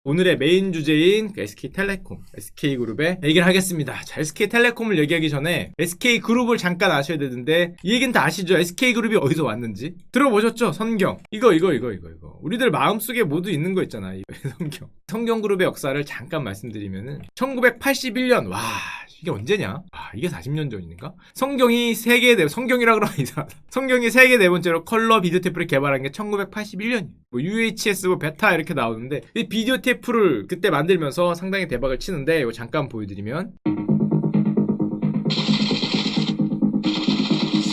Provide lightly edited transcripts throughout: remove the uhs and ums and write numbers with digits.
오늘의 메인 주제인 SK텔레콤, SK그룹의 얘기를 하겠습니다. 자, SK텔레콤을 얘기하기 전에 SK그룹을 잠깐 아셔야 되는데 이 얘기는 다 아시죠? SK그룹이 어디서 왔는지 들어보셨죠? 선경. 이거. 우리들 마음속에 모두 있는 거 있잖아. 이 성경. 성경그룹의 역사를 잠깐 말씀드리면은 1981년. 와, 이게 언제냐? 아, 이게 40년 전인가? 성경이 성경이라 그러면 이상하다. 성경이 세계 네 번째로 컬러 비디오 테이프를 개발한 게 1981년이에요. 뭐 UHS, 뭐 베타 이렇게 나오는데 이 비디오 테이프를 그때 만들면서 상당히 대박을 치는데 이거 잠깐 보여드리면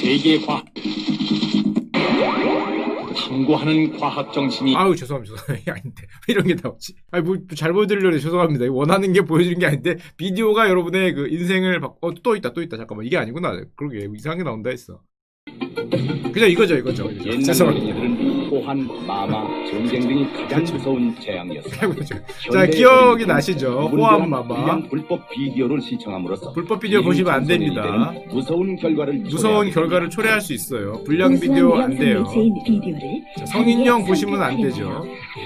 세계 과학 탐구하는 과학 정신이 아유 죄송합니다. 이게 아닌데 왜 이런 게 나오지? 아니 뭐 잘 보여드리려고 죄송합니다. 원하는 게 보여주는 게 아닌데 비디오가 여러분의 그 인생을 또 있다 잠깐만 이게 아니구나. 그러게 이상하게 나온다 했어. 그죠 이거죠. 옛날 죄송합니다. 어린이들은 호환, 마마, 전쟁 등이 가장 무서운 재앙이었어. 자, 기억이 나시죠? 호환마마. 불법 비디오를 시청함으로써 불법 비디오 보시면 안 됩니다. 무서운 결과를 초래할 수 있어요. 불량 비디오 안 돼요. 자, 성인용 보시면 안 되죠.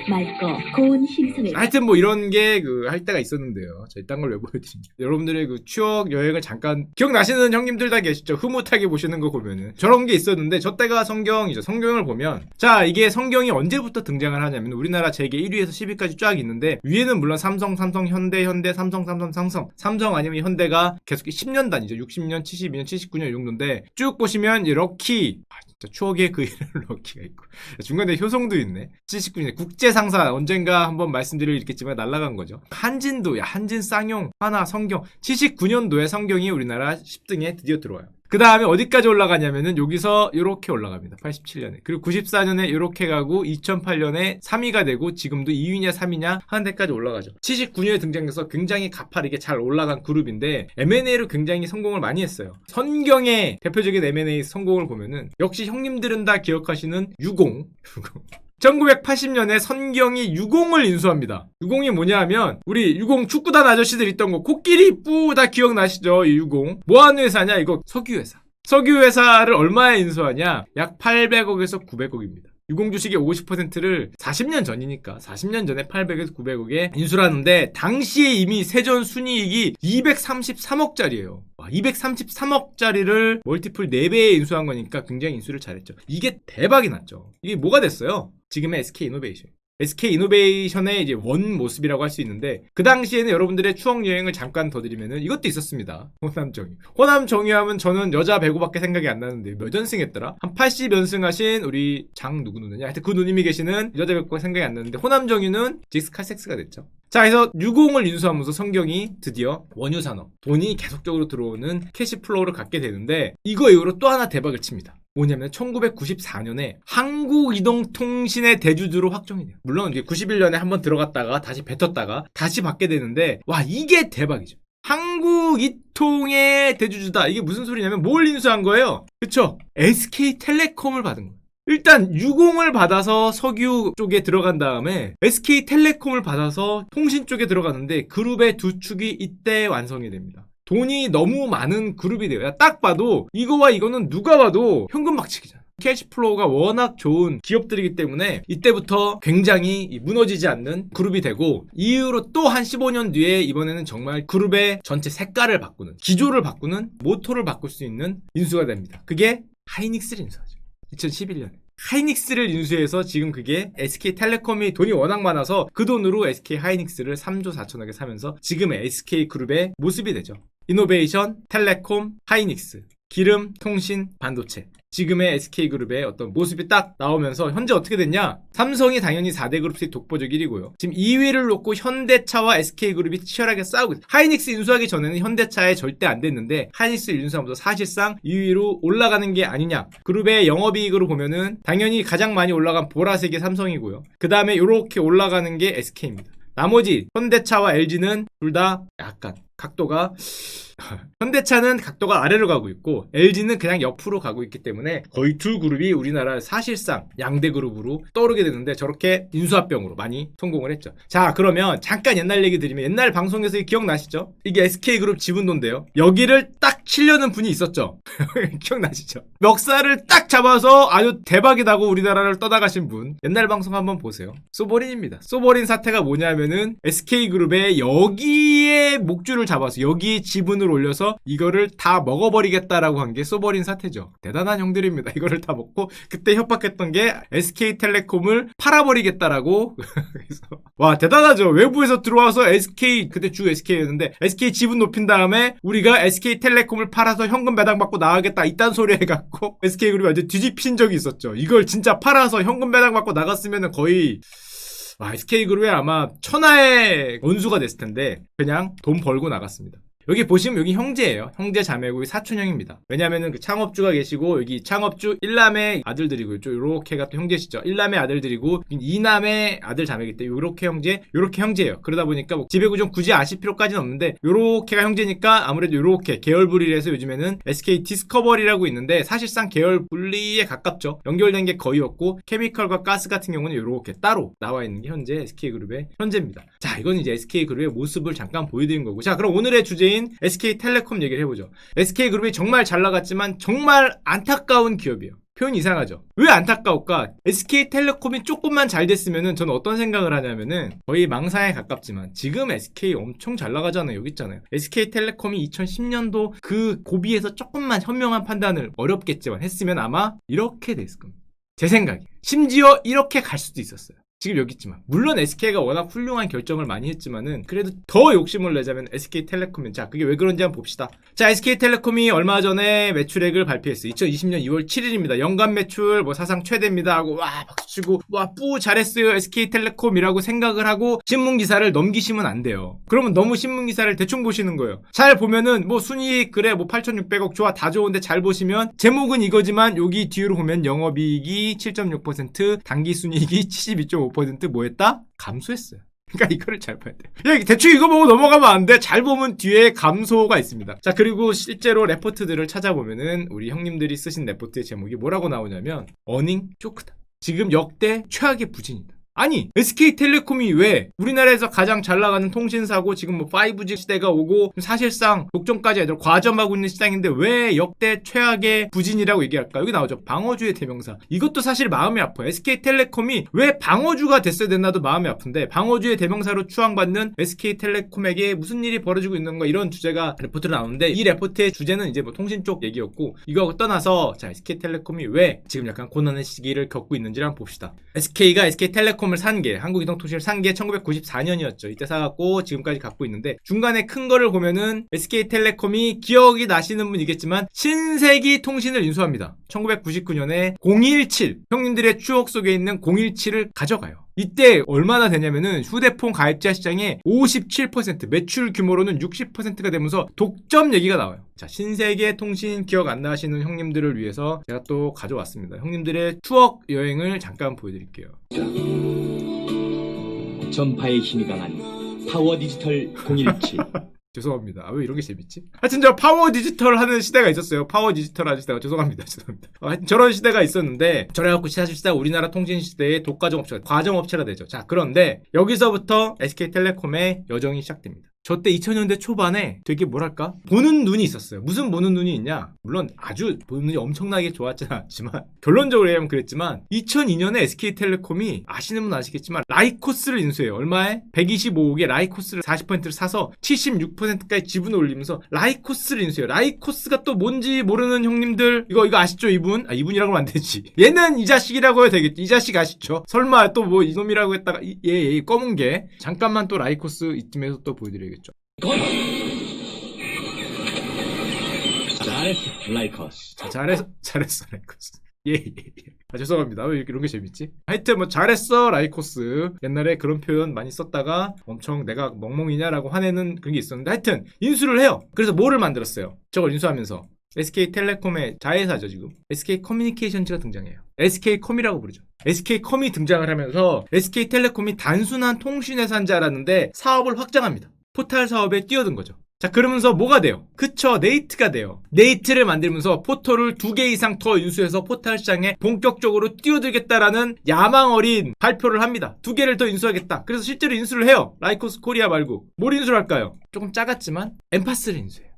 맑고 고운 심성을 하여튼 뭐 이런 게 할 때가 있었는데요. 자, 이딴 걸 왜 보여드립니까? 여러분들의 그 추억 여행을 잠깐 기억나시는 형님들 다 계시죠? 흐뭇하게 보시는 거 보면은 저런 게 있었는데 저 때가 성경이죠. 성경을 보면 자, 이게 성경이 언제부터 등장을 하냐면 우리나라 재계 1위에서 10위까지 쫙 있는데 위에는 물론 삼성, 현대, 삼성 아니면 현대가 계속 10년 단위죠. 60년, 72년, 79년 이 정도인데 쭉 보시면 이 럭키 진짜 추억의 그 이름 럭키가 있고 중간에 효성도 있네. 79년 국제상사 언젠가 한번 말씀드릴 있겠지만 날라간 거죠. 한진도 한진 쌍용 하나 성경 79년도에 성경이 우리나라 10등에 드디어 들어와요. 그 다음에 어디까지 올라가냐면은 여기서 이렇게 올라갑니다. 87년에. 그리고 94년에 이렇게 가고 2008년에 3위가 되고 지금도 2위냐 3위냐 하는 데까지 올라가죠. 79년에 등장해서 굉장히 가파르게 잘 올라간 그룹인데 M&A로 굉장히 성공을 많이 했어요. 선경의 대표적인 M&A 성공을 보면은 역시 형님들은 다 기억하시는 유공 1980년에 선경이 유공을 인수합니다. 유공이 뭐냐 하면 우리 유공 축구단 아저씨들 있던 거 코끼리 뿌 다 기억나시죠? 이 유공 뭐 하는 회사냐? 이거 석유회사. 석유회사를 얼마에 인수하냐? 약 800억에서 900억입니다. 유공 주식의 50%를 40년 전이니까 40년 전에 800에서 900억에 인수를 하는데 당시에 이미 세전 순이익이 233억짜리예요. 233억짜리를 멀티플 4배에 인수한 거니까 굉장히 인수를 잘했죠. 이게 대박이 났죠. 이게 뭐가 됐어요? 지금의 SK이노베이션. SK이노베이션의 이제 원 모습이라고 할 수 있는데 그 당시에는 여러분들의 추억 여행을 잠깐 더 드리면은 이것도 있었습니다. 호남정유 하면 저는 여자 배구밖에 생각이 안 나는데 몇 연승했더라? 한 80연승 하신 우리 장 누구 누느냐? 하여튼 그 누님이 계시는 여자 배구가 생각이 안 나는데 호남정유는 직스 칼섹스가 됐죠. 자, 그래서 유공을 인수하면서 성경이 드디어 원유산업 돈이 계속적으로 들어오는 캐시플로우를 갖게 되는데 이거 이후로 또 하나 대박을 칩니다. 뭐냐면 1994년에 한국이동통신의 대주주로 확정이 돼요. 물론 이제 91년에 한번 들어갔다가 다시 뱉었다가 다시 받게 되는데 와, 이게 대박이죠. 한국이통의 대주주다. 이게 무슨 소리냐면 뭘 인수한 거예요? 그쵸? SK텔레콤을 받은 거예요. 일단 유공을 받아서 석유 쪽에 들어간 다음에 SK텔레콤을 받아서 통신 쪽에 들어가는데 그룹의 두 축이 이때 완성이 됩니다. 돈이 너무 많은 그룹이 돼요. 딱 봐도 이거와 이거는 누가 봐도 현금 박치기잖아. 캐시플로우가 워낙 좋은 기업들이기 때문에 이때부터 굉장히 무너지지 않는 그룹이 되고 이후로 또 한 15년 뒤에 이번에는 정말 그룹의 전체 색깔을 바꾸는 기조를 바꾸는 모토를 바꿀 수 있는 인수가 됩니다. 그게 하이닉스를 인수하죠. 2011년에. 하이닉스를 인수해서 지금 그게 SK텔레콤이 돈이 워낙 많아서 그 돈으로 SK 하이닉스를 3조 4천억에 사면서 지금의 SK그룹의 모습이 되죠. 이노베이션, 텔레콤, 하이닉스, 기름, 통신, 반도체. 지금의 SK그룹의 어떤 모습이 딱 나오면서 현재 어떻게 됐냐? 삼성이 당연히 4대 그룹 수익 독보적 1위고요. 지금 2위를 놓고 현대차와 SK그룹이 치열하게 싸우고 있어요. 하이닉스 인수하기 전에는 현대차에 절대 안 됐는데 하이닉스 인수하면서 사실상 2위로 올라가는 게 아니냐. 그룹의 영업이익으로 보면은 당연히 가장 많이 올라간 보라색이 삼성이고요. 그 다음에 이렇게 올라가는 게 SK입니다. 나머지 현대차와 LG는 둘 다 약간 각도가 현대차는 각도가 아래로 가고 있고 LG는 그냥 옆으로 가고 있기 때문에 거의 두 그룹이 우리나라 사실상 양대 그룹으로 떠오르게 되는데 저렇게 인수합병으로 많이 성공을 했죠. 자, 그러면 잠깐 옛날 얘기 드리면 옛날 방송에서 기억나시죠? 이게 SK그룹 지분도인데요. 여기를 딱 치려는 분이 있었죠. 기억나시죠? 멱살을 딱 잡아서 아주 대박이다고 우리나라를 떠나가신 분. 옛날 방송 한번 보세요. 소버린입니다. 소버린 사태가 뭐냐면은 SK그룹의 여기에 목줄을 잡아서 여기 지분을 올려서 이거를 다 먹어버리겠다라고 한 게 소버린 사태죠. 대단한 형들입니다. 이거를 다 먹고 그때 협박했던 게 SK텔레콤을 팔아버리겠다라고. 그래서 와, 대단하죠. 외부에서 들어와서 SK, 그때 주 SK였는데 SK 지분 높인 다음에 우리가 SK텔레콤을 팔아서 현금 배당받고 나가겠다 이딴 소리 해갖고 SK그룹이 완전 뒤집힌 적이 있었죠. 이걸 진짜 팔아서 현금 배당받고 나갔으면 거의 SK그룹에 아마 천하의 원수가 됐을 텐데 그냥 돈 벌고 나갔습니다. 여기 보시면 여기 형제예요. 형제 자매고 사촌형입니다. 왜냐면은 그 창업주가 계시고 여기 창업주 1남의 아들들이고 요렇게가 또 형제시죠. 1남의 아들들이고 2남의 아들 자매이기 때문에 요렇게 형제, 요렇게 형제예요. 그러다 보니까 뭐 지배구조 굳이 아실 필요까지는 없는데 요렇게가 형제니까 아무래도 요렇게 계열 분리를 해서 요즘에는 SK 디스커버리라고 있는데 사실상 계열 분리에 가깝죠. 연결된 게 거의 없고 케미컬과 가스 같은 경우는 요렇게 따로 나와 있는 게 현재 SK그룹의 현재입니다. 자, 이건 이제 SK그룹의 모습을 잠깐 보여드린 거고, 자, 그럼 오늘의 주제인 SK텔레콤 얘기를 해보죠. SK그룹이 정말 잘 나갔지만 정말 안타까운 기업이에요. 표현 이상하죠? 왜 안타까울까? SK텔레콤이 조금만 잘 됐으면은 저는 어떤 생각을 하냐면은 거의 망상에 가깝지만 지금 SK 엄청 잘 나가잖아요. 여기 있잖아요. SK텔레콤이 2010년도 그 고비에서 조금만 현명한 판단을 어렵겠지만 했으면 아마 이렇게 됐을 겁니다. 제 생각에. 심지어 이렇게 갈 수도 있었어요. 지금 여기 있지만 물론 SK가 워낙 훌륭한 결정을 많이 했지만은 그래도 더 욕심을 내자면 SK텔레콤은 자, 그게 왜 그런지 한번 봅시다. 자, SK텔레콤이 얼마 전에 매출액을 발표했어요. 2020년 2월 7일입니다. 연간 매출 뭐 사상 최대입니다 하고 와 박수치고 와 뿌 잘했어요 SK텔레콤이라고 생각을 하고 신문 기사를 넘기시면 안 돼요. 그러면 너무 신문 기사를 대충 보시는 거예요. 잘 보면은 뭐 순이익 그래 뭐 8,600억 좋아 다 좋은데 잘 보시면 제목은 이거지만 여기 뒤로 보면 영업이익이 7.6% 당기순이익이 72.5% 뭐했다? 감소했어요. 그러니까 이거를 잘 봐야 돼요. 대충 이거 보고 넘어가면 안 돼. 잘 보면 뒤에 감소가 있습니다. 자, 그리고 실제로 레포트들을 찾아보면은 우리 형님들이 쓰신 레포트의 제목이 뭐라고 나오냐면 어닝 쇼크다. 지금 역대 최악의 부진이다. 아니, SK텔레콤이 왜 우리나라에서 가장 잘 나가는 통신사고 지금 뭐 5G 시대가 오고 사실상 독점까지 애들 과점하고 있는 시장인데 왜 역대 최악의 부진이라고 얘기할까? 여기 나오죠. 방어주의 대명사. 이것도 사실 마음이 아파요. SK텔레콤이 왜 방어주가 됐어야 됐나도 마음이 아픈데 방어주의 대명사로 추앙받는 SK텔레콤에게 무슨 일이 벌어지고 있는 거 이런 주제가 레포트로 나오는데 이 레포트의 주제는 이제 뭐 통신 쪽 얘기였고 이거 떠나서 자, SK텔레콤이 왜 지금 약간 고난의 시기를 겪고 있는지를 한번 봅시다. SK가 SK텔레콤 을 산 게, 한국이동통신을 산 게 1994년이었죠. 이때 사갖고 지금까지 갖고 있는데 중간에 큰 거를 보면은 SK텔레콤이 기억이 나시는 분이겠지만 신세기 통신을 인수합니다. 1999년에 017 형님들의 추억 속에 있는 017을 가져가요. 이때 얼마나 되냐면은 휴대폰 가입자 시장의 57% 매출 규모로는 60%가 되면서 독점 얘기가 나와요. 자, 신세계 통신 기억 안 나시는 형님들을 위해서 제가 또 가져왔습니다. 형님들의 추억 여행을 잠깐 보여드릴게요. 전파의 힘이 강한 파워 디지털 017. 죄송합니다. 왜 이런 게 재밌지? 하여튼 저 파워 디지털 하는 시대가 있었어요. 파워 디지털 하는 시대가. 죄송합니다. 하여튼 저런 시대가 있었는데 저래갖고 사실상 우리나라 통신 시대의 독과점업체가 과점업체가 되죠. 자, 그런데 여기서부터 SK텔레콤의 여정이 시작됩니다. 저 때 2000년대 초반에 되게 뭐랄까? 보는 눈이 있었어요. 무슨 보는 눈이 있냐? 물론 아주 보는 눈이 엄청나게 좋았진 않지만 결론적으로 얘기하면 그랬지만 2002년에 SK텔레콤이 아시는 분 아시겠지만 라이코스를 인수해요. 얼마에? 125억에 라이코스를 40%를 사서 76%까지 지분을 올리면서 라이코스를 인수해요. 라이코스가 또 뭔지 모르는 형님들 이거 아시죠? 이분? 이분이라고 하면 안 되지. 얘는 이 자식이라고 해야 되겠지. 이 자식 아시죠? 설마 또 뭐 이놈이라고 했다가 얘 검은 게 잠깐만 또 라이코스 이쯤에서 또 보여드려야겠죠. 잘했어 라이커스. 잘했어 라이코스. 예. 죄송합니다. 왜 이런 게 재밌지? 하여튼 뭐 잘했어 라이코스. 옛날에 그런 표현 많이 썼다가 엄청 내가 멍멍이냐라고 화내는 그런 게 있었는데 하여튼 인수를 해요. 그래서 뭐를 만들었어요? 저걸 인수하면서 SK텔레콤의 자회사죠. 지금 SK커뮤니케이션즈가 등장해요. SK컴이라고 부르죠. SK컴이 등장을 하면서 SK텔레콤이 단순한 통신회사인 줄 알았는데 사업을 확장합니다. 포탈 사업에 뛰어든 거죠. 자, 그러면서 뭐가 돼요? 그쵸, 네이트가 돼요. 네이트를 만들면서 포털을 2개 이상 더 인수해서 포털 시장에 본격적으로 뛰어들겠다라는 야망 어린 발표를 합니다. 2개를 더 인수하겠다. 그래서 실제로 인수를 해요. 라이코스 코리아 말고. 뭘 인수를 할까요? 조금 작았지만 엠파스를 인수해요.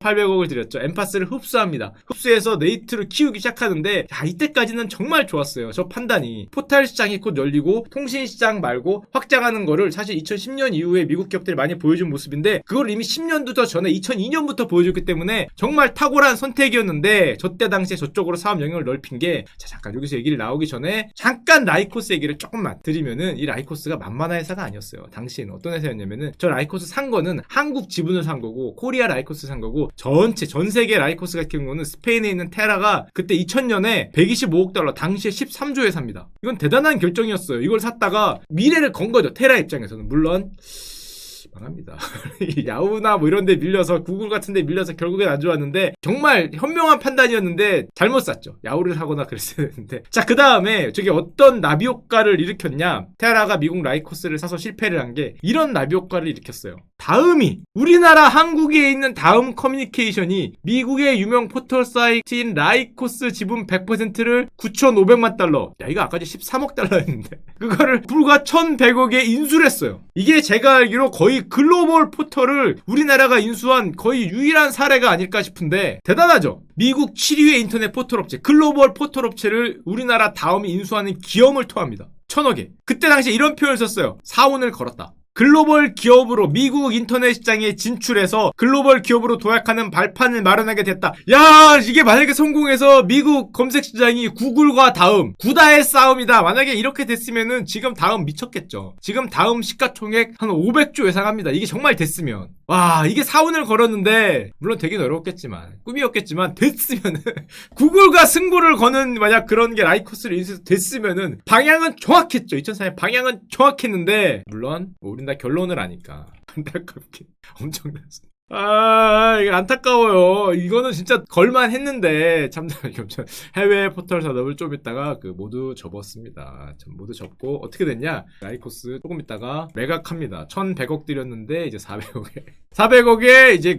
800억을 들였죠. 엠파스를 흡수합니다. 흡수해서 네이트를 키우기 시작하는데, 야, 이때까지는 정말 좋았어요. 저 판단이. 포털 시장이 곧 열리고 통신 시장 말고 확장하는 거를 사실 2010년 이후에 미국 기업들이 많이 보여준 모습인데, 그걸 이미 10년도 더 전에 2002년부터 보여줬기 때문에 정말 탁월한 선택이었는데, 저때 당시에 저쪽으로 사업 영역을 넓힌 게, 자, 잠깐 여기서 얘기를 나오기 전에 잠깐 라이코스 얘기를 조금만 드리면은, 이 라이코스가 만만한 회사가 아니었어요. 당시에는 어떤 회사였냐면은, 저 라이코스 산 거는 한국 지분을 산 거고 코리아 라이코스 산 거고, 전 세계 라이코스 같은 경우는 스페인에 있는 테라가 그때 2000년에 125억 달러, 당시에 13조 회사입니다. 이건 대단한 결정이었어요. 이걸 샀다가 미래를 건 거죠. 테라 입장에서는. 물론 망합니다. 야후나 뭐 이런 데 밀려서, 구글 같은 데 밀려서 결국엔 안 좋았는데, 정말 현명한 판단이었는데 잘못 샀죠. 야후를 사거나 그랬어야 했는데. 자, 그 다음에 저게 어떤 나비 효과를 일으켰냐. 테라가 미국 라이코스를 사서 실패를 한 게 이런 나비 효과를 일으켰어요. 다음이, 우리나라 한국에 있는 다음 커뮤니케이션이 미국의 유명 포털 사이트인 라이코스 지분 100%를 9,500만 달러. 야, 이거 아까 13억 달러였는데. 그거를 불과 1,100억에 인수를 했어요. 이게 제가 알기로 거의 글로벌 포털을 우리나라가 인수한 거의 유일한 사례가 아닐까 싶은데, 대단하죠? 미국 7위의 인터넷 포털 업체, 글로벌 포털 업체를 우리나라 다음에 인수하는 기염을 토합니다. 1,000억에. 그때 당시에 이런 표현을 썼어요. 사원을 걸었다. 글로벌 기업으로 미국 인터넷 시장에 진출해서 글로벌 기업으로 도약하는 발판을 마련하게 됐다. 야, 이게 만약에 성공해서 미국 검색 시장이 구글과 다음, 구다의 싸움이다. 만약에 이렇게 됐으면은 지금 다음 미쳤겠죠. 지금 다음 시가총액 한 500조 예상합니다. 이게 정말 됐으면. 와, 이게 사원을 걸었는데, 물론 되긴 어렵겠지만, 꿈이었겠지만, 됐으면은, 구글과 승부를 거는 만약 그런 게 라이코스를 인수해서 됐으면은, 방향은 정확했죠. 2004년 방향은 정확했는데, 물론, 우린 다 결론을 아니까. 안타깝게. 엄청났어. 아, 이거 안타까워요. 이거는 진짜 걸만 했는데, 참, 해외 포털 산업을 좀 있다가 모두 접었습니다. 모두 접고, 어떻게 됐냐? 라이코스 조금 있다가 매각합니다. 1,100억 들였는데, 이제 400억에. 400억에 이제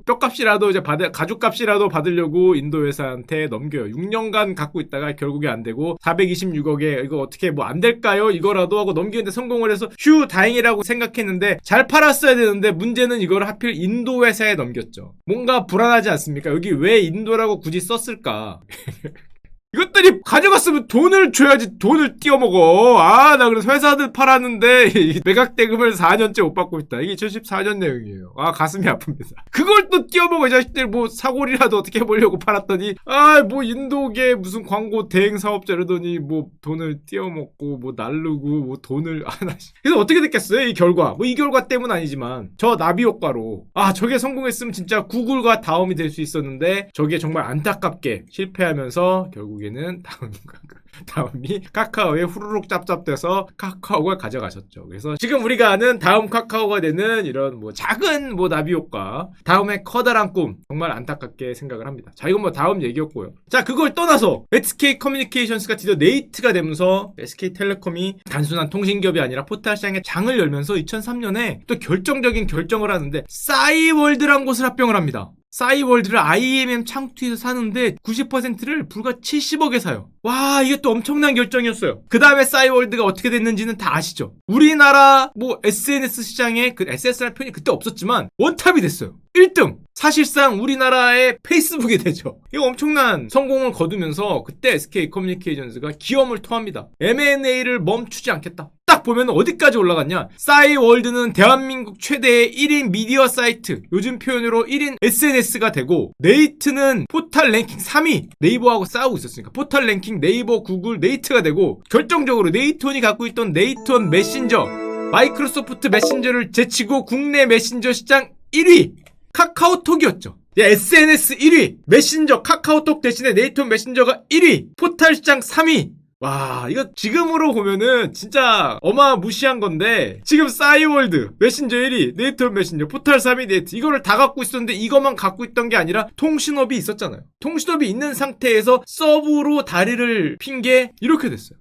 뼈값이라도 이제 가죽값이라도 받으려고 인도 회사한테 넘겨요. 6년간 갖고 있다가 결국에 안 되고, 426억에 이거 어떻게 뭐 안 될까요? 이거라도 하고 넘기는데 성공을 해서, 휴, 다행이라고 생각했는데, 잘 팔았어야 되는데, 문제는 이걸 하필 인도 회사에 넘겼죠. 뭔가 불안하지 않습니까? 여기 왜 인도라고 굳이 썼을까? 이것들이 가져갔으면 돈을 줘야지. 돈을 띄워먹어. 아, 나 그래서 회사들 팔았는데 매각 대금을 4년째 못 받고 있다. 이게 2014년 내용이에요. 아, 가슴이 아픕니다. 그걸 또 띄워먹어. 이 자식들 뭐 사고리라도 어떻게 해보려고 팔았더니, 아, 뭐 인도계 무슨 광고 대행 사업자 이러더니 뭐 돈을 띄워먹고 뭐 날르고 뭐 돈을, 아, 나. 그래서 어떻게 됐겠어요? 이 결과. 뭐 이 결과 때문 아니지만 저 나비 효과로, 아, 저게 성공했으면 진짜 구글과 다음이 될 수 있었는데, 저게 정말 안타깝게 실패하면서 결국 에는 다음이 카카오에 후루룩 짭짭돼서 카카오가 가져가셨죠. 그래서 지금 우리가 아는 다음 카카오가 되는 이런 뭐 작은 뭐 나비 효과, 다음에 커다란 꿈, 정말 안타깝게 생각을 합니다. 자, 이건 뭐 다음 얘기였고요. 자, 그걸 떠나서 SK 커뮤니케이션스가 드디어 네이트가 되면서 SK텔레콤이 단순한 통신기업이 아니라 포털 시장에 장을 열면서 2003년에 또 결정적인 결정을 하는데, 싸이월드란 곳을 합병을 합니다. 싸이월드를 IMM 창투에서 사는데 90%를 불과 70억에 사요. 와, 이게 또 엄청난 결정이었어요. 그 다음에 싸이월드가 어떻게 됐는지는 다 아시죠? 우리나라 뭐 SNS 시장에 SS라는 표현이 그때 없었지만 원탑이 됐어요. 1등! 사실상 우리나라의 페이스북이 되죠. 이거 엄청난 성공을 거두면서 그때 SK 커뮤니케이션스가 기염을 토합니다. M&A를 멈추지 않겠다. 딱 보면 어디까지 올라갔냐? 싸이월드는 대한민국 최대의 1인 미디어 사이트, 요즘 표현으로 1인 SNS가 되고, 네이트는 포털 랭킹 3위, 네이버하고 싸우고 있었으니까 포털 랭킹 네이버, 구글, 네이트가 되고, 결정적으로 네이트원이 갖고 있던 네이트원 메신저, 마이크로소프트 메신저를 제치고 국내 메신저 시장 1위 카카오톡이었죠. SNS 1위, 메신저 카카오톡 대신에 네이트원 메신저가 1위, 포털 시장 3위. 와, 이거 지금으로 보면은 진짜 어마무시한 건데, 지금 싸이월드 메신저 1위, 네이트원 메신저, 포털 3위 네이트, 이거를 다 갖고 있었는데, 이것만 갖고 있던 게 아니라 통신업이 있었잖아요. 통신업이 있는 상태에서 서브로 다리를 핀 게 이렇게 됐어요.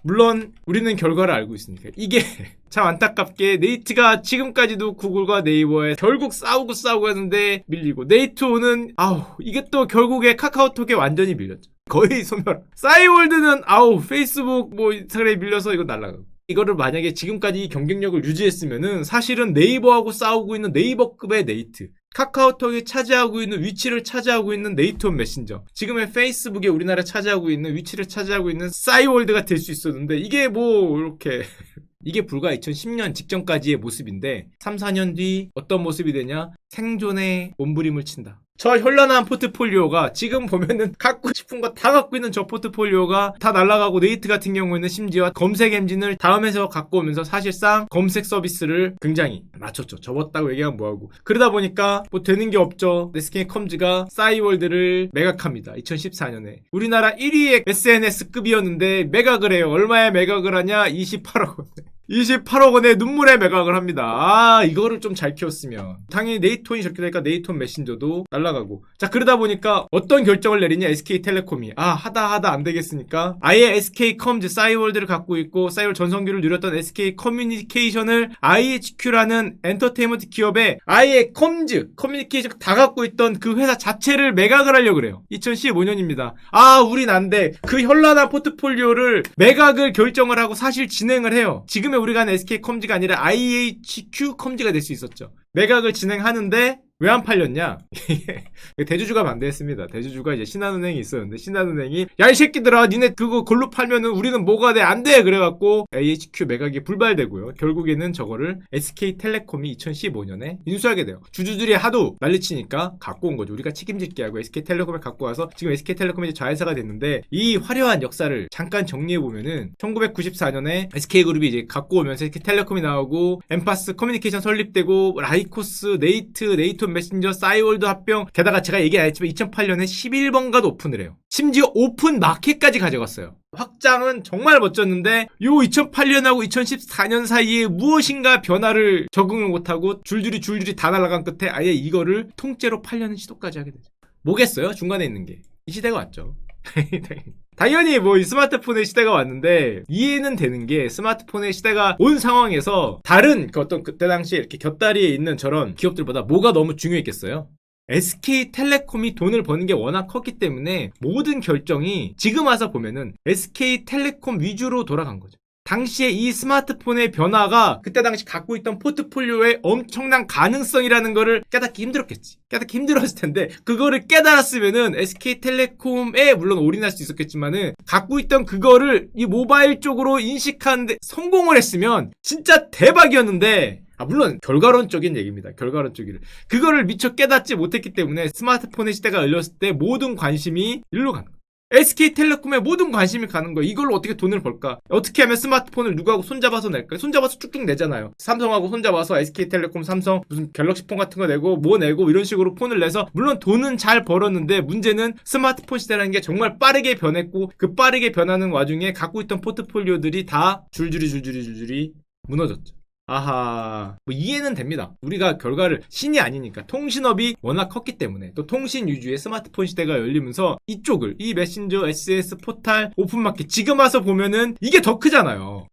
물론 우리는 결과를 알고 있으니까. 이게 참 안타깝게 네이트가 지금까지도 구글과 네이버에 결국 싸우고 하는데 밀리고, 네이트오는 이게 또 결국에 카카오톡에 완전히 밀렸죠. 거의 소멸. 싸이월드는 페이스북 뭐 인스타그램에 밀려서 이거 날라가고. 이거를 만약에 지금까지 이 경쟁력을 유지했으면은 사실은 네이버하고 싸우고 있는 네이버급의 네이트, 카카오톡이 차지하고 있는 위치를 차지하고 있는 네이트온 메신저, 지금의 페이스북에 우리나라 차지하고 있는 위치를 차지하고 있는 싸이월드가 될 수 있었는데, 이게 뭐 이렇게 이게 불과 2010년 직전까지의 모습인데 3, 4년 뒤 어떤 모습이 되냐? 생존의 몸부림을 친다. 저 현란한 포트폴리오가 지금 보면은 갖고 싶은 거 다 갖고 있는 저 포트폴리오가 다 날아가고, 네이트 같은 경우에는 심지어 검색 엔진을 다음에서 갖고 오면서 사실상 검색 서비스를 굉장히 낮췄죠. 접었다고 얘기하면 뭐하고. 그러다 보니까 뭐 되는 게 없죠. SK컴즈가 싸이월드를 매각합니다. 2014년에. 우리나라 1위의 SNS급이었는데 매각을 해요. 얼마에 매각을 하냐? 28억 원. 28억 원에 눈물의 매각을 합니다. 이거를 좀 잘 키웠으면. 당연히 네이트온이 저렇게 되니까 네이트온 메신저도 날라가고. 자, 그러다 보니까 어떤 결정을 내리냐? SK텔레콤이. 하다 안 되겠으니까 아예 SK컴즈 싸이월드를 갖고 있고, 싸이월드 전성기를 누렸던 SK커뮤니케이션을 IHQ라는 엔터테인먼트 기업에 아예 컴즈, 커뮤니케이션 다 갖고 있던 그 회사 자체를 매각을 하려고 그래요. 2015년입니다. 우린 안 돼. 그 현란한 포트폴리오를 매각을 결정을 하고 사실 진행을 해요. 지금의 우리가 하는 SK컴즈가 아니라 IHQ컴즈가 될 수 있었죠. 매각을 진행하는데 왜 안 팔렸냐? 대주주가 반대했습니다. 대주주가 이제 신한은행이 있었는데, 신한은행이 야 이 새끼들아, 니네 그거 걸로 팔면은 우리는 뭐가 돼? 안 돼! 그래갖고 IHQ 매각이 불발되고요. 결국에는 저거를 SK텔레콤이 2015년에 인수하게 돼요. 주주들이 하도 난리치니까 갖고 온 거죠. 우리가 책임질게 하고 SK텔레콤을 갖고 와서 지금 SK텔레콤이 이제 자회사가 됐는데, 이 화려한 역사를 잠깐 정리해보면은 1994년에 SK그룹이 이제 갖고 오면서 SK텔레콤이 나오고, 엠파스 커뮤니케이션 설립되고, 라이코스, 네이트온 메신저, 싸이월드 합병, 게다가 제가 얘기 안 했지만 2008년에 11번가도 오픈을 해요. 심지어 오픈 마켓까지 가져갔어요. 확장은 정말 멋졌는데 요 2008년하고 2014년 사이에 무엇인가 변화를 적응을 못하고 줄줄이 다 날아간 끝에 아예 이거를 통째로 팔려는 시도까지 하게 되죠. 뭐겠어요? 중간에 있는 게. 이 시대가 왔죠. 당연히 뭐 이 스마트폰의 시대가 왔는데, 이해는 되는 게, 스마트폰의 시대가 온 상황에서 다른 어떤 그때 당시에 이렇게 곁다리에 있는 저런 기업들보다 뭐가 너무 중요했겠어요? SK텔레콤이 돈을 버는 게 워낙 컸기 때문에 모든 결정이 지금 와서 보면은 SK텔레콤 위주로 돌아간 거죠. 당시에 이 스마트폰의 변화가 그때 당시 갖고 있던 포트폴리오의 엄청난 가능성이라는 거를 깨닫기 힘들었겠지. 깨닫기 힘들었을 텐데, 그거를 깨달았으면은 SK텔레콤에 물론 올인할 수 있었겠지만은, 갖고 있던 그거를 이 모바일 쪽으로 인식하는데 성공을 했으면 진짜 대박이었는데, 물론 결과론적인 얘기입니다. 결과론적인. 그거를 미처 깨닫지 못했기 때문에 스마트폰의 시대가 열렸을 때 모든 관심이 일로 가는 거예요. SK텔레콤에 모든 관심이 가는 거예요. 이걸로 어떻게 돈을 벌까? 어떻게 하면 스마트폰을 누구하고 손잡아서 낼까? 손잡아서 쭉쭉 내잖아요. 삼성하고 손잡아서 SK텔레콤, 삼성 무슨 갤럭시 폰 같은 거 내고 뭐 내고 이런 식으로 폰을 내서 물론 돈은 잘 벌었는데, 문제는 스마트폰 시대라는 게 정말 빠르게 변했고, 그 빠르게 변하는 와중에 갖고 있던 포트폴리오들이 다 줄줄이 무너졌죠. 뭐 이해는 됩니다. 우리가 결과를 신이 아니니까. 통신업이 워낙 컸기 때문에, 또 통신 위주의 스마트폰 시대가 열리면서 이쪽을, 이 메신저, SS, 포탈, 오픈마켓, 지금 와서 보면은 이게 더 크잖아요.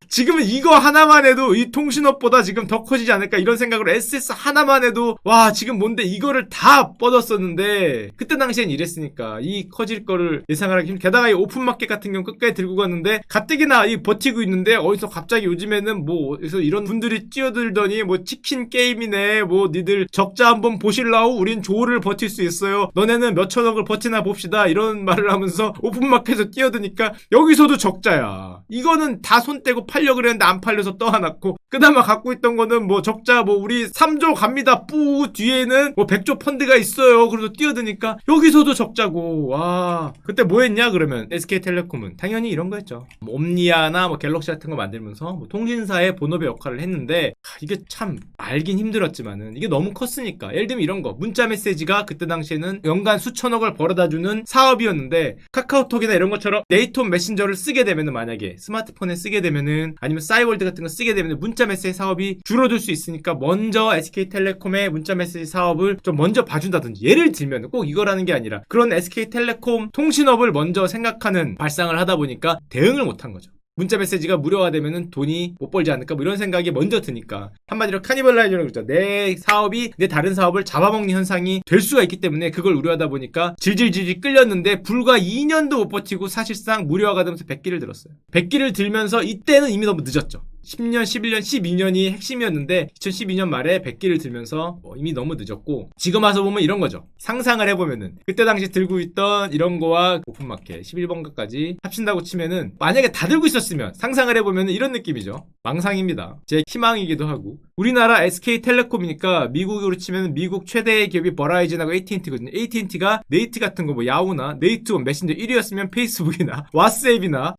지금은 이거 하나만 해도 이 통신업보다 지금 더 커지지 않을까 이런 생각으로, SS 하나만 해도 와 지금 뭔데 이거를 다 뻗었었는데, 그때 당시엔 이랬으니까 이 커질 거를 예상을 하기 힘들어. 게다가 이 오픈마켓 같은 경우 끝까지 들고 갔는데 가뜩이나 이 버티고 있는데, 어디서 갑자기 요즘에는 뭐 그래서 이런 분들이 뛰어들더니 뭐 치킨 게임이네, 뭐 니들 적자 한번 보실라우, 우린 조를 버틸 수 있어요, 너네는 몇천억을 버티나 봅시다, 이런 말을 하면서 오픈마켓에서 뛰어드니까 여기서도 적자야. 이거는 다 손 떼고 팔려고 그랬는데 안 팔려서 떠안았고, 그나마 갖고 있던 거는 뭐 적자 뭐 우리 3조 갑니다 뿌, 뒤에는 뭐 100조 펀드가 있어요, 그래서 뛰어드니까 여기서도 적자고. 와, 그때 뭐 했냐 그러면 SK텔레콤은 당연히 이런 거 했죠. 뭐 옴니아나 뭐 갤럭시 같은 거 만들면서 뭐 통신사의 본업의 역할을 했는데, 이게 참 알긴 힘들었지만은 이게 너무 컸으니까. 예를 들면 이런 거, 문자 메시지가 그때 당시에는 연간 수천억을 벌어다주는 사업이었는데, 카카오톡이나 이런 것처럼 네이트온 메신저를 쓰게 되면은, 만약에 스마트폰에 쓰게 되면은 되면은 아니면 싸이월드 같은 거 쓰게 되면 문자 메시지 사업이 줄어들 수 있으니까 먼저 SK텔레콤의 문자 메시지 사업을 좀 먼저 봐준다든지, 예를 들면 꼭 이거라는 게 아니라 그런 SK텔레콤 통신업을 먼저 생각하는 발상을 하다 보니까 대응을 못한 거죠. 문자 메시지가 무료화 되면은 돈이 못 벌지 않을까 뭐 이런 생각이 먼저 드니까, 한마디로 카니발라이저라고 그러죠. 내 사업이 내 다른 사업을 잡아먹는 현상이 될 수가 있기 때문에 그걸 우려하다 보니까 질질질질 끌렸는데 불과 2년도 못 버티고 사실상 무료화가 되면서 100기를 들었어요. 100기를 들면서 이때는 이미 너무 늦었죠. 10년, 11년, 12년이 핵심이었는데 2012년 말에 100기를 들면서 이미 너무 늦었고, 지금 와서 보면 이런 거죠. 상상을 해보면은 그때 당시 들고 있던 이런 거와 오픈마켓 11번가까지 합친다고 치면은 만약에 다 들고 있었으면, 상상을 해보면은 이런 느낌이죠. 망상입니다. 제 희망이기도 하고, 우리나라 SK텔레콤이니까 미국으로 치면 미국 최대의 기업이 버라이즌하고 AT&T거든요. AT&T가 네이트 같은 거 뭐 야후나 네이트원 메신저 1위였으면 페이스북이나 왓츠앱이나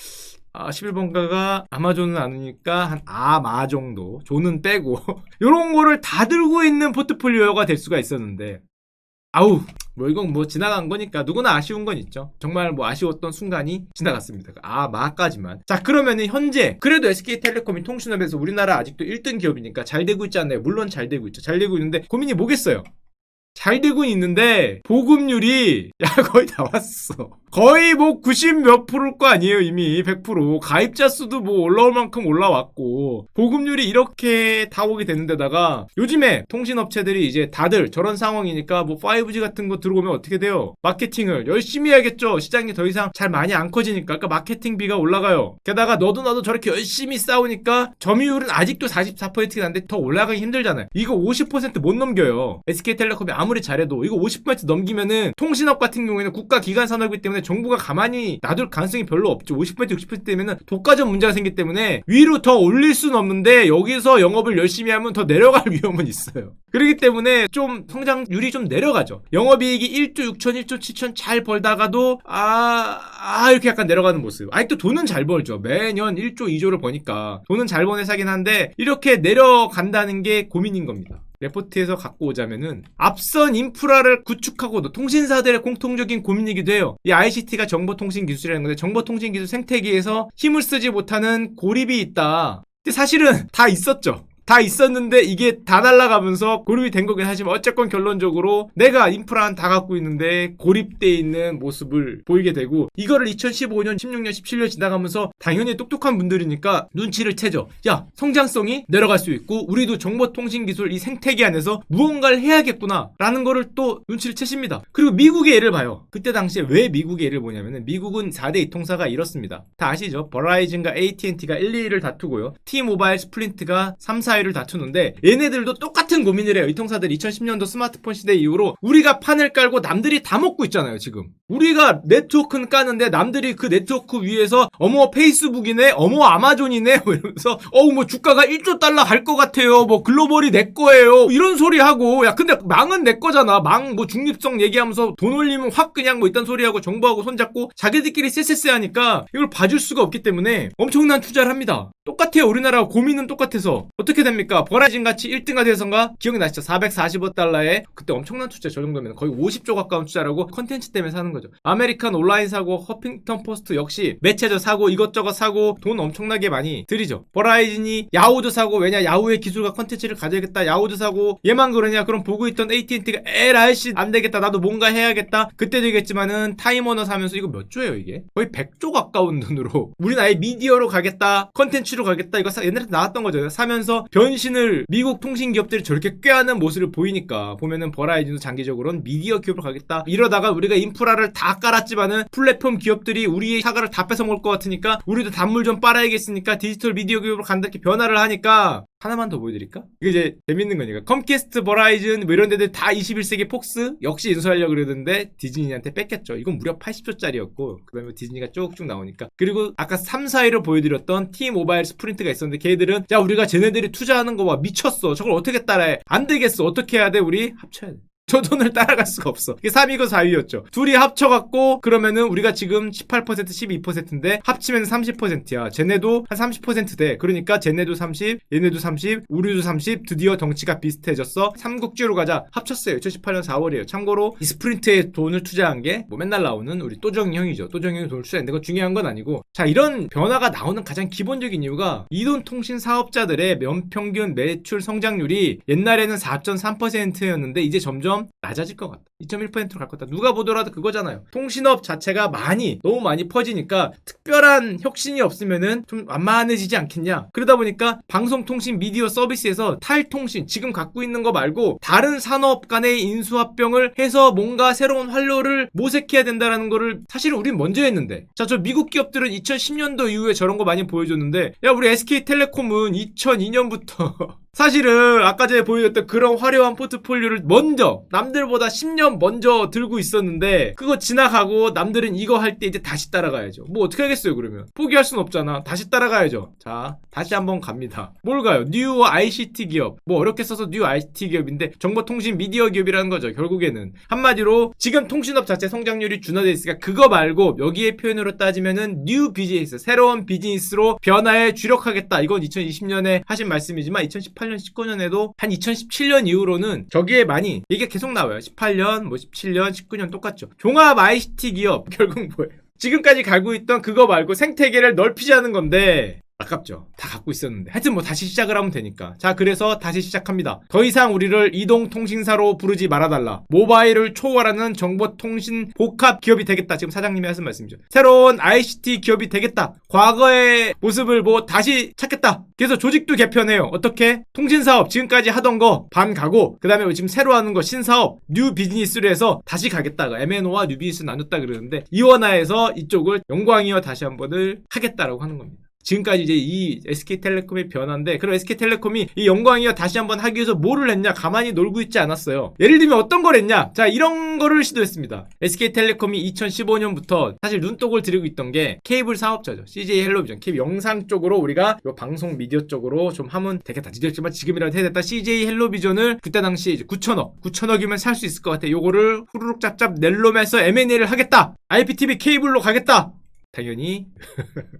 11번가가 아마존은 아니니까 한 아마 정도, 존은 빼고 요런 거를 다 들고 있는 포트폴리오가 될 수가 있었는데, 아우 뭐 이건 뭐 지나간 거니까 누구나 아쉬운 건 있죠. 정말 뭐 아쉬웠던 순간이 지나갔습니다. 마까지만. 자, 그러면은 현재 그래도 SK텔레콤이 통신업에서 우리나라 아직도 1등 기업이니까 잘 되고 있지 않나요? 물론 잘 되고 있죠. 잘 되고 있는데 고민이 뭐겠어요? 잘 되고 있는데 보급률이 거의 다 왔어. 거의 뭐 90 몇 프로일 거 아니에요. 이미 100%. 가입자 수도 뭐 올라올 만큼 올라왔고 보급률이 이렇게 다 오게 되는데다가 요즘에 통신업체들이 이제 다들 저런 상황이니까 뭐 5G 같은 거 들어오면 어떻게 돼요? 마케팅을 열심히 해야겠죠. 시장이 더 이상 잘 많이 안 커지니까. 그러니까 마케팅비가 올라가요. 게다가 너도 나도 저렇게 열심히 싸우니까 점유율은 아직도 44%가 난데 더 올라가기 힘들잖아요. 이거 50% 못 넘겨요. SK텔레콤이 아무리 잘해도 이거 50% 넘기면은 통신업 같은 경우에는 국가 기관 산업이기 때문에 정부가 가만히 놔둘 가능성이 별로 없죠. 50% 60% 되면은 독과점 문제가 생기기 때문에 위로 더 올릴 수는 없는데 여기서 영업을 열심히 하면 더 내려갈 위험은 있어요. 그렇기 때문에 좀 성장률이 좀 내려가죠. 영업이익이 1조 6천 1조 7천 잘 벌다가도 이렇게 약간 내려가는 모습. 아직도 돈은 잘 벌죠. 매년 1조 2조를 버니까 돈은 잘 번 회사긴 한데 이렇게 내려간다는 게 고민인 겁니다. 레포트에서 갖고 오자면은 앞선 인프라를 구축하고도 통신사들의 공통적인 고민이기도 해요. 이 ICT가 정보통신기술이라는 건데 정보통신기술 생태계에서 힘을 쓰지 못하는 고립이 있다. 근데 사실은 다 있었죠. 다 있었는데 이게 다 날아가면서 고립이 된 거긴 하지만 어쨌건 결론적으로 내가 인프라는 다 갖고 있는데 고립돼 있는 모습을 보이게 되고, 이거를 2015년, 16년, 17년 지나가면서 당연히 똑똑한 분들이니까 눈치를 채죠. 야, 성장성이 내려갈 수 있고 우리도 정보통신기술 이 생태계 안에서 무언가를 해야겠구나 라는 거를 또 눈치를 채십니다. 그리고 미국의 예를 봐요. 그때 당시에 왜 미국의 예를 보냐면은 미국은 4대 이통사가 이렇습니다. 다 아시죠? 버라이즌과 AT&T가 1, 2위를 다투고요. T-모바일, 스플린트가 3, 4위를 다투는데 얘네들도 똑같은 고민을 해요. 이 통사들이 2010년도 스마트폰 시대 이후로 우리가 판을 깔고 남들이 다 먹고 있잖아요. 지금 우리가 네트워크는 까는데 남들이 그 네트워크 위에서 어머 페이스북이네, 어머 아마존이네 이러면서 뭐 주가가 1조 달러 갈 것 같아요. 뭐 글로벌이 내 거예요. 이런 소리 하고, 야 근데 망은 내 거잖아. 망 뭐 중립성 얘기하면서 돈 올리면 확 그냥 뭐 이딴 소리 하고 정부하고 손잡고 자기들끼리 쎄쎄쎄 하니까 이걸 봐줄 수가 없기 때문에 엄청난 투자를 합니다. 똑같아요. 우리나라 고민은 똑같아서 어떻게 됩니까? 버라이즌 같이 1등가 돼서인가? 기억이 나시죠? 445달러에 그때 엄청난 투자, 저 정도면 거의 50조 가까운 투자라고 컨텐츠 때문에 사는 거죠. 아메리칸 온라인 사고, 허핑턴 포스트 역시 매체저 사고 이것저것 사고 돈 엄청나게 많이 들이죠. 버라이즌이 야후도 사고, 왜냐 야후의 기술과 컨텐츠를 가져야겠다. 야후도 사고, 얘만 그러냐? 그럼 보고 있던 AT&T가 에라이씨 안 되겠다. 나도 뭔가 해야겠다. 그때도 얘기했지만은 타임워너 사면서 이거 몇 조예요 이게? 거의 100조 가까운 돈으로 우린 아예 미디어로 가겠다. 컨텐츠로 가겠다. 이거 옛날에 나왔던 거죠. 사면서 변신을 미국 통신기업들이 저렇게 꾀하는 모습을 보이니까 보면은 버라이즌도 장기적으로는 미디어 기업으로 가겠다. 이러다가 우리가 인프라를 다 깔았지만은 플랫폼 기업들이 우리의 사과를 다 뺏어먹을 것 같으니까 우리도 단물 좀 빨아야겠으니까 디지털 미디어 기업으로 간다 이렇게 변화를 하니까, 하나만 더 보여드릴까? 이게 이제 재밌는 거니까 컴캐스트, 버라이즌 뭐 이런 데들 다 21세기 폭스 역시 인수하려고 그러던데 디즈니한테 뺏겼죠. 이건 무려 80조짜리였고 그 다음에 디즈니가 쭉쭉 나오니까. 그리고 아까 3, 4위로 보여드렸던 T-모바일, 스프린트가 있었는데 걔들은 야 우리가 쟤네들이 투자하는 거 봐 미쳤어. 저걸 어떻게 따라해? 안 되겠어. 어떻게 해야 돼? 우리 합쳐야 돼. 저 돈을 따라갈 수가 없어. 이게 3위고 4위였죠. 둘이 합쳐갖고 그러면은 우리가 지금 18% 12%인데 합치면 30%야. 쟤네도 한 30%돼. 그러니까 쟤네도 30, 얘네도 30, 우리도 30. 드디어 덩치가 비슷해졌어. 삼국지로 가자. 합쳤어요. 2018년 4월이에요. 참고로 이 스프린트에 돈을 투자한 게 뭐 맨날 나오는 우리 또정이 형이죠. 또정이 형이 돈을 투자했는데 그거 중요한 건 아니고, 자, 이런 변화가 나오는 가장 기본적인 이유가 이동통신 사업자들의 연평균 매출 성장률이 옛날에는 4.3%였는데 이제 점점 낮아질 것 같다. 2.1%로 갈 것 같다. 누가 보더라도 그거잖아요. 통신업 자체가 너무 많이 퍼지니까 특별한 혁신이 없으면은 좀 완만해지지 않겠냐. 그러다 보니까 방송통신 미디어 서비스에서 탈통신, 지금 갖고 있는 거 말고 다른 산업 간의 인수합병을 해서 뭔가 새로운 활로를 모색해야 된다라는 거를 사실 우린 먼저 했는데, 자, 저 미국 기업들은 2010년도 이후에 저런 거 많이 보여줬는데, 야, 우리 SK텔레콤은 2002년부터 사실은 아까 전에 보여줬던 그런 화려한 포트폴리오를 먼저, 남들보다 10년 먼저 들고 있었는데 그거 지나가고 남들은 이거 할 때 이제 다시 따라가야죠. 뭐 어떻게 하겠어요. 그러면 포기할 순 없잖아. 다시 따라가야죠. 자, 다시 한번 갑니다. 뭘 가요? 뉴 ICT 기업. 뭐 어렵게 써서 뉴 ICT 기업인데 정보통신 미디어 기업이라는 거죠. 결국에는 한마디로 지금 통신업 자체 성장률이 준화돼 있으니까 그거 말고 여기에 표현으로 따지면은 뉴 비즈니스, 새로운 비즈니스로 변화에 주력하겠다. 이건 2020년에 하신 말씀이지만 2018년 19년에도 한 2017년 이후로는 저기에 많이 얘기가 계속 나와요. 18년, 뭐 17년, 19년 똑같죠. 종합 ICT 기업 결국 뭐예요? 지금까지 가고 있던 그거 말고 생태계를 넓히자는 건데 아깝죠. 다 갖고 있었는데. 하여튼 뭐 다시 시작을 하면 되니까. 자, 그래서 다시 시작합니다. 더 이상 우리를 이동통신사로 부르지 말아달라. 모바일을 초월하는 정보통신 복합 기업이 되겠다. 지금 사장님이 하신 말씀이죠. 새로운 ICT 기업이 되겠다. 과거의 모습을 뭐 다시 찾겠다. 그래서 조직도 개편해요. 어떻게? 통신사업 지금까지 하던 거 반 가고, 그 다음에 지금 새로 하는 거 신사업 뉴 비즈니스로 해서 다시 가겠다. MNO와 뉴 비즈니스 나눴다 그러는데 이원화해서 이쪽을 영광이어 다시 한번을 하겠다라고 하는 겁니다. 지금까지 이제 이 SK텔레콤의 변화인데, 그럼 SK텔레콤이 이 영광이어 다시 한번 하기 위해서 뭐를 했냐? 가만히 놀고 있지 않았어요. 예를 들면 어떤 걸 했냐? 자, 이런 거를 시도했습니다. SK텔레콤이 2015년부터 사실 눈독을 들이고 있던 게 케이블 사업자죠. CJ 헬로비전. 케이블 영상 쪽으로 우리가 요 방송 미디어 쪽으로 좀 하면 되겠다. 늦었지만 지금이라도 해야 됐다. CJ 헬로비전을 그때 당시에 이제 9천억이면 살 수 있을 것 같아. 요거를 후루룩 짭짭 낼놈에서 M&A를 하겠다. IPTV 케이블로 가겠다. 당연히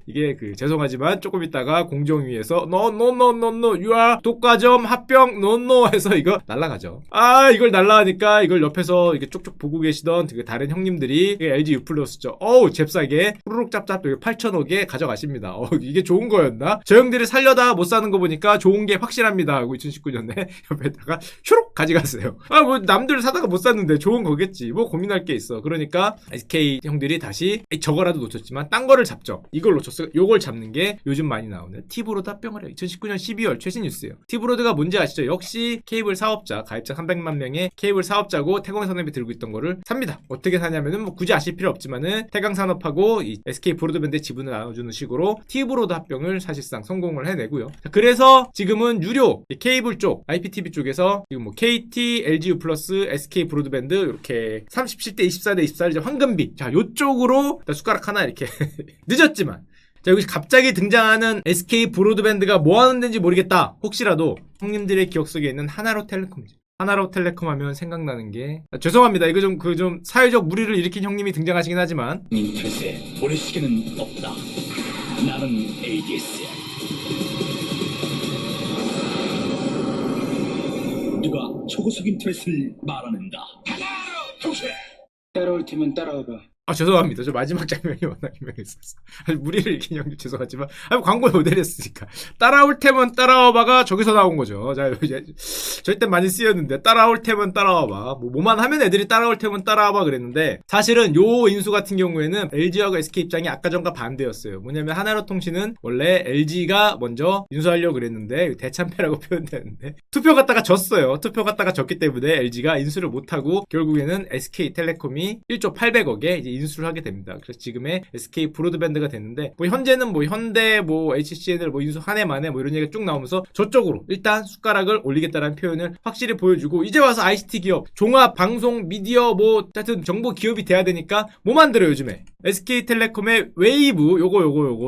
이게 죄송하지만 조금 있다가 공정위에서 no 유아 독과점 합병 no 해서 이거 날라가죠. 아, 이걸 날라가니까 이걸 옆에서 이게 쪽쪽 보고 계시던 다른 형님들이 LG U+죠. 어우, 잽싸게 후루룩 짭짭 8,000억에 가져가십니다. 이게 좋은 거였나? 저 형들이 살려다 못 사는 거 보니까 좋은 게 확실합니다 하고 2019년에 옆에다가 슈룩 가져갔어요. 아, 뭐 남들 사다가 못 샀는데 좋은 거겠지. 뭐 고민할 게 있어. 그러니까 SK 형들이 다시 저거라도 놓쳤지만 딴 거를 잡죠. 이걸 놓쳤어요. 요걸 잡는 게 요즘 많이 나오는 티브로드 합병을 해요. 2019년 12월 최신 뉴스예요. 티브로드가 뭔지 아시죠? 역시 케이블 사업자, 가입자 300만 명의 케이블 사업자고 태광산업이 들고 있던 거를 삽니다. 어떻게 사냐면은 뭐 굳이 아실 필요 없지만은 태광산업하고 이 SK 브로드밴드의 지분을 나눠주는 식으로 티브로드 합병을 사실상 성공을 해내고요. 자, 그래서 지금은 유료 케이블 쪽, IPTV 쪽에서 지금 뭐 KT, LGU+, SK 브로드밴드 이렇게 37대 24대 24 이제 황금비. 자, 요쪽으로 숟가락 하나 이렇게 늦었지만, 자, 여기 갑자기 등장하는 SK 브로드밴드가 뭐 하는 데인지 모르겠다. 혹시라도 형님들의 기억 속에 있는 하나로텔레콤이죠. 하나로텔레콤 하면 생각나는 게, 죄송합니다. 이거 좀 사회적 무리를 일으킨 형님이 등장하시긴 하지만 인터넷에 모래시계는 없다. 나는 ADS야. 누가 초고속 인터넷을 말하는가? 따라올 테면 따라와봐. 죄송합니다. 저 마지막 장면이 워낙 유명했었어. 무리를 일으킨 형님 죄송하지만 광고 모델했으니까 따라올 테면 따라와봐가 저기서 나온 거죠. 자, 이제 저희 때 많이 쓰였는데 따라올 테면 따라와봐. 뭐만 하면 애들이 따라올 테면 따라와봐 그랬는데, 사실은 요 인수 같은 경우에는 LG하고 SK 입장이 아까 전과 반대였어요. 뭐냐면 하나로통신은 원래 LG가 먼저 인수하려고 그랬는데 대참패라고 표현되는데 투표 갔다가 졌어요. 투표 갔다가 졌기 때문에 LG가 인수를 못하고 결국에는 SK텔레콤이 1조 800억에 이제 인수를 하게 됩니다. 그래서 지금의 SK 브로드밴드가 됐는데 뭐 현재는 뭐 현대 뭐 HCN을 뭐 인수 한 해 만에 뭐 이런 얘기가 쭉 나오면서 저쪽으로 일단 숟가락을 올리겠다라는 표현을 확실히 보여주고 이제 와서 ICT 기업 종합 방송 미디어 뭐 하여튼 정보 기업이 돼야 되니까 뭐 만들어요 요즘에 SK텔레콤의 웨이브 요거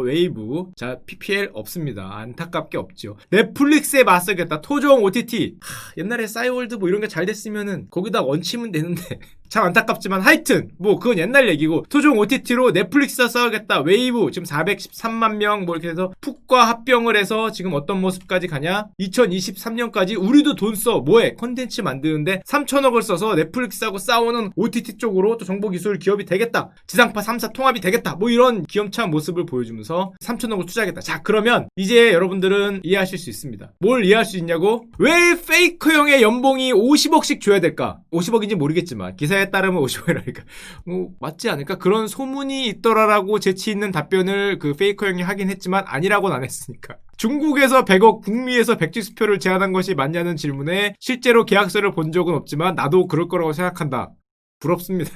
웨이브 자 PPL 없습니다. 안타깝게 없죠. 넷플릭스에 맞서겠다. 토종 OTT 옛날에 싸이월드 뭐 이런 게 잘 됐으면은 거기다 얹히면 되는데 참 안타깝지만 하여튼 뭐 그건 옛날 얘기고 토종 OTT로 넷플릭스와 싸우겠다. 웨이브 지금 413만 명 뭐 이렇게 해서 푹과 합병을 해서 지금 어떤 모습까지 가냐 2023년까지 우리도 돈 써 뭐해 컨텐츠 만드는데 3천억을 써서 넷플릭스하고 싸우는 OTT 쪽으로 또 정보기술 기업이 되겠다. 지상파 3사 통합이 되겠다. 뭐 이런 기염찬 모습을 보여주면서 3천억을 투자하겠다. 자 그러면 이제 여러분들은 이해하실 수 있습니다. 뭘 이해할 수 있냐고? 왜 페이커형의 연봉이 50억씩 줘야 될까? 50억인지 모르겠지만 기사에 따르면 50억이라니까 뭐 맞지 않을까? 그런 소문이 있더라라고 재치 있는 답변을 그 페이커형이 하긴 했지만 아니라고는 안 했으니까. 중국에서 100억, 북미에서 백지수표를 제안한 것이 맞냐는 질문에 실제로 계약서를 본 적은 없지만 나도 그럴 거라고 생각한다. 부럽습니다.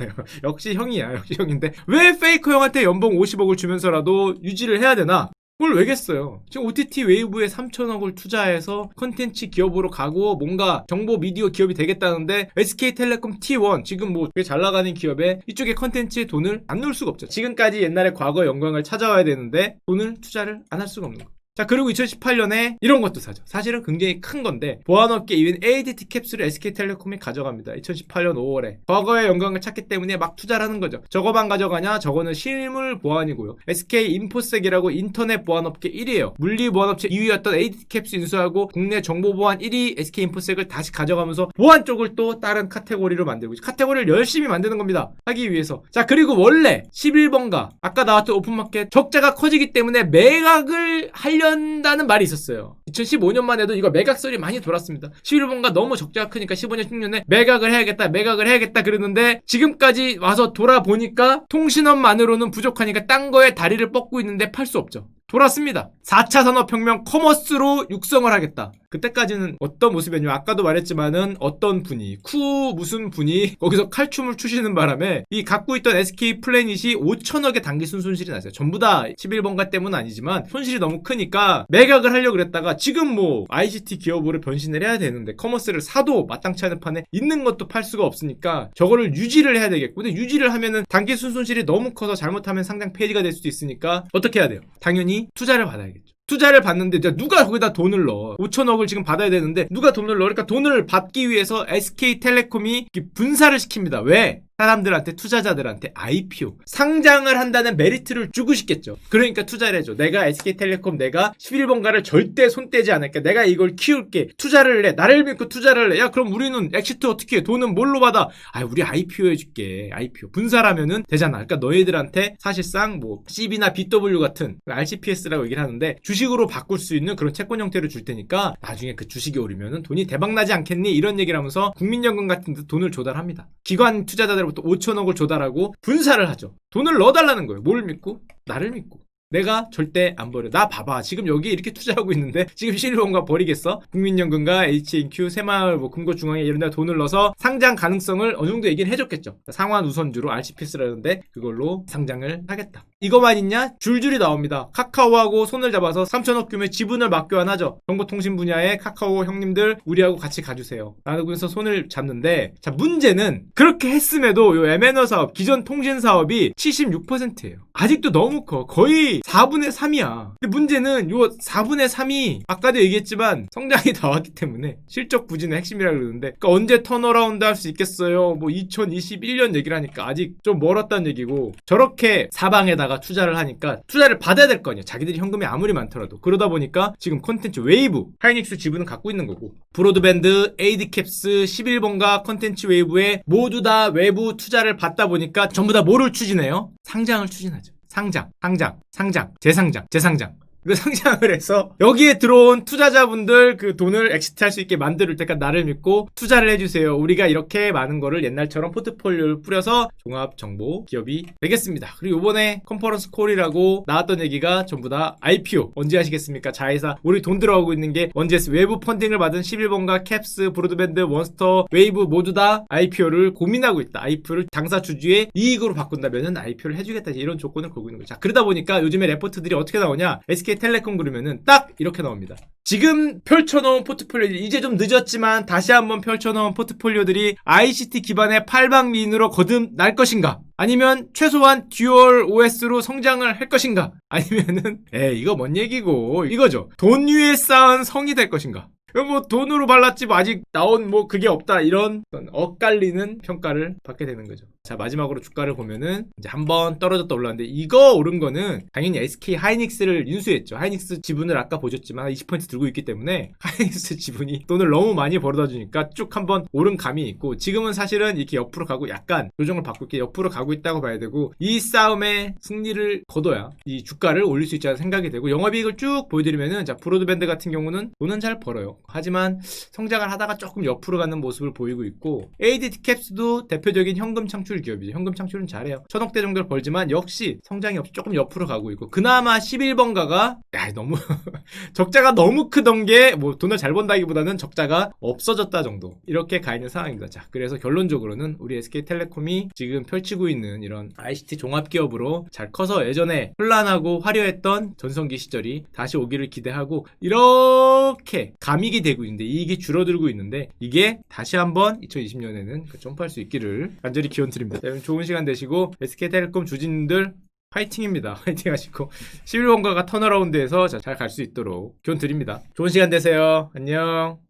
역시 형이야. 역시 형인데 왜 페이커 형한테 연봉 50억을 주면서라도 유지를 해야 되나? 그걸 왜겠어요? 지금 OTT 웨이브에 3천억을 투자해서 컨텐츠 기업으로 가고 뭔가 정보 미디어 기업이 되겠다는데 SK텔레콤 T1 지금 뭐 되게 잘 나가는 기업에 이쪽에 컨텐츠에 돈을 안 넣을 수가 없죠. 지금까지 옛날에 과거 영광을 찾아와야 되는데 돈을 투자를 안 할 수가 없는 거예요. 자 그리고 2018년에 이런 것도 사죠. 사실은 굉장히 큰 건데 보안업계 2위인 ADT 캡슐을 SK텔레콤이 가져갑니다. 2018년 5월에 과거의 영광을 찾기 때문에 막 투자를 하는 거죠. 저거만 가져가냐? 저거는 실물 보안이고요. SK인포색이라고 인터넷 보안업계 1위예요. 물리 보안업체 2위였던 ADT 캡슐 인수하고 국내 정보보안 1위 SK인포색을 다시 가져가면서 보안 쪽을 또 다른 카테고리로 만들고 있죠. 카테고리를 열심히 만드는 겁니다. 하기 위해서. 자 그리고 원래 11번가 아까 나왔던 오픈마켓 적자가 커지기 때문에 매각을 하려다는 말이 있었어요. 2015년만 해도 이거 매각 소리 많이 돌았습니다. 11번가 너무 적자가 크니까 15년 16년에 매각을 해야겠다 그러는데 지금까지 와서 돌아보니까 통신원만으로는 부족하니까 딴 거에 다리를 뻗고 있는데 팔 수 없죠. 돌았습니다. 4차 산업혁명 커머스로 육성을 하겠다. 그때까지는 어떤 모습이었냐면 아까도 말했지만은 어떤 분이 무슨 분이 거기서 칼춤을 추시는 바람에 이 갖고 있던 SK 플래닛이 5천억의 단기 순손실이 났어요. 전부 다 11번가 때문은 아니지만 손실이 너무 크니까 매각을 하려고 그랬다가 지금 뭐 ICT 기업으로 변신을 해야 되는데 커머스를 사도 마땅치 않은 판에 있는 것도 팔 수가 없으니까 저거를 유지를 해야 되겠고 근데 유지를 하면은 단기 순손실이 너무 커서 잘못하면 상장 폐지가 될 수도 있으니까 어떻게 해야 돼요? 당연히 투자를 받아야겠죠. 투자를 받는데 누가 거기다 돈을 넣어? 5천억을 지금 받아야 되는데 누가 돈을 넣어? 그러니까 돈을 받기 위해서 SK텔레콤이 분사를 시킵니다. 왜? 사람들한테 투자자들한테 IPO 상장을 한다는 메리트를 주고 싶겠죠. 그러니까 투자를 해줘. 내가 SK텔레콤 내가 11번가를 절대 손 떼지 않을게. 내가 이걸 키울게. 투자를 해. 나를 믿고 투자를 해. 야 그럼 우리는 엑시트 어떻게 해? 돈은 뭘로 받아? 우리 IPO 해줄게. IPO 분사라면은 되잖아. 그러니까 너희들한테 사실상 뭐 CB나 BW 같은 RCPS라고 얘기를 하는데 주식으로 바꿀 수 있는 그런 채권 형태를 줄 테니까 나중에 그 주식이 오르면은 돈이 대박나지 않겠니? 이런 얘기를 하면서 국민연금 같은 데 돈을 조달합니다. 기관 투자자들 부터 5천억을 조달하고 분사를 하죠. 돈을 넣어달라는 거예요. 뭘 믿고? 나를 믿고. 내가 절대 안 버려. 나 봐봐. 지금 여기 이렇게 투자하고 있는데 지금 11번가 버리겠어? 국민연금과 HNQ, 새마을, 뭐 금고중앙회 이런 데 돈을 넣어서 상장 가능성을 어느 정도 얘기는 해줬겠죠. 상환 우선주로 RCPS라는데 그걸로 상장을 하겠다. 이거만 있냐? 줄줄이 나옵니다. 카카오하고 손을 잡아서 3천억 규모의 지분을 맞교환하죠. 정보통신 분야의 카카오 형님들 우리하고 같이 가주세요. 라면서 손을 잡는데 자 문제는 그렇게 했음에도 요 MNO 사업, 기존 통신 사업이 76%예요. 아직도 너무 커. 거의 4분의 3이야. 근데 문제는 요 4분의 3이 아까도 얘기했지만 성장이 나왔기 때문에 실적 부진의 핵심이라 그러는데 그러니까 언제 턴어라운드 할 수 있겠어요? 뭐 2021년 얘기를 하니까 아직 좀 멀었다는 얘기고 저렇게 사방에다가 투자를 하니까 투자를 받아야 될 거 아니야. 자기들이 현금이 아무리 많더라도. 그러다 보니까 지금 콘텐츠 웨이브, 하이닉스 지분은 갖고 있는 거고 브로드밴드, 에이드캡스, 11번가 콘텐츠 웨이브에 모두 다 외부 투자를 받다 보니까 전부 다 뭐를 추진해요? 상장을 추진하죠. 상장, 재상장. 그 상장을 해서 여기에 들어온 투자자분들 그 돈을 엑시트할 수 있게 만들 때까 나를 믿고 투자를 해주세요. 우리가 이렇게 많은 거를 옛날처럼 포트폴리오를 뿌려서 종합정보 기업이 되겠습니다. 그리고 이번에 컨퍼런스 콜이라고 나왔던 얘기가 전부 다 IPO. 언제 하시겠습니까? 자회사. 우리 돈 들어가고 있는 게 원제스 외부 펀딩을 받은 11번가, 캡스, 브로드밴드, 원스터, 웨이브 모두 다 IPO를 고민하고 있다. IPO를 당사 주주의 이익으로 바꾼다면은 IPO를 해주겠다. 이런 조건을 걸고 있는 거죠. 자, 그러다 보니까 요즘에 레포트들이 어떻게 나오냐? SK텔레콤 그러면은 딱 이렇게 나옵니다. 지금 펼쳐놓은 포트폴리오들이 이제 좀 늦었지만 다시 한번 펼쳐놓은 포트폴리오들이 ICT 기반의 팔방미인으로 거듭날 것인가? 아니면 최소한 듀얼 OS로 성장을 할 것인가? 아니면은 이거 뭔 얘기고 이거죠. 돈 위에 쌓은 성이 될 것인가? 뭐 돈으로 발랐지 뭐 아직 나온 뭐 그게 없다 이런 엇갈리는 평가를 받게 되는 거죠. 자, 마지막으로 주가를 보면은 이제 한번 떨어졌다 올랐는데 이거 오른 거는 당연히 SK 하이닉스를 인수했죠. 하이닉스 지분을 아까 보셨지만 20% 들고 있기 때문에 하이닉스 지분이 돈을 너무 많이 벌어다 주니까 쭉 한번 오른 감이 있고 지금은 사실은 이렇게 옆으로 가고 약간 조정을 받고 이렇게 옆으로 가고 있다고 봐야 되고 이 싸움에 승리를 거둬야 이 주가를 올릴 수 있지 않나 생각이 되고 영업이익을 쭉 보여드리면은 자 브로드밴드 같은 경우는 돈은 잘 벌어요. 하지만 성장을 하다가 조금 옆으로 가는 모습을 보이고 있고 ADT 캡스도 대표적인 현금 창출 기업이죠. 현금 창출은 잘해요. 1000억대 정도를 벌지만 역시 성장이 없이 조금 옆으로 가고 있고 그나마 11번가가 너무 적자가 너무 크던 게 뭐 돈을 잘 번다기보다는 적자가 없어졌다 정도 이렇게 가 있는 상황입니다. 자, 그래서 결론적으로는 우리 SK텔레콤이 지금 펼치고 있는 이런 ICT 종합기업으로 잘 커서 예전에 혼란하고 화려했던 전성기 시절이 다시 오기를 기대하고 이렇게 감익이 되고 있는데 이익이 줄어들고 있는데 이게 다시 한번 2020년에는 점프할 수 있기를 간절히 기원드립니다. 여러분 좋은 시간 되시고 SK텔레콤 주주님들 화이팅입니다. 화이팅 하시고 11번가가 턴어라운드에서 잘 갈 수 있도록 기원 드립니다. 좋은 시간 되세요. 안녕.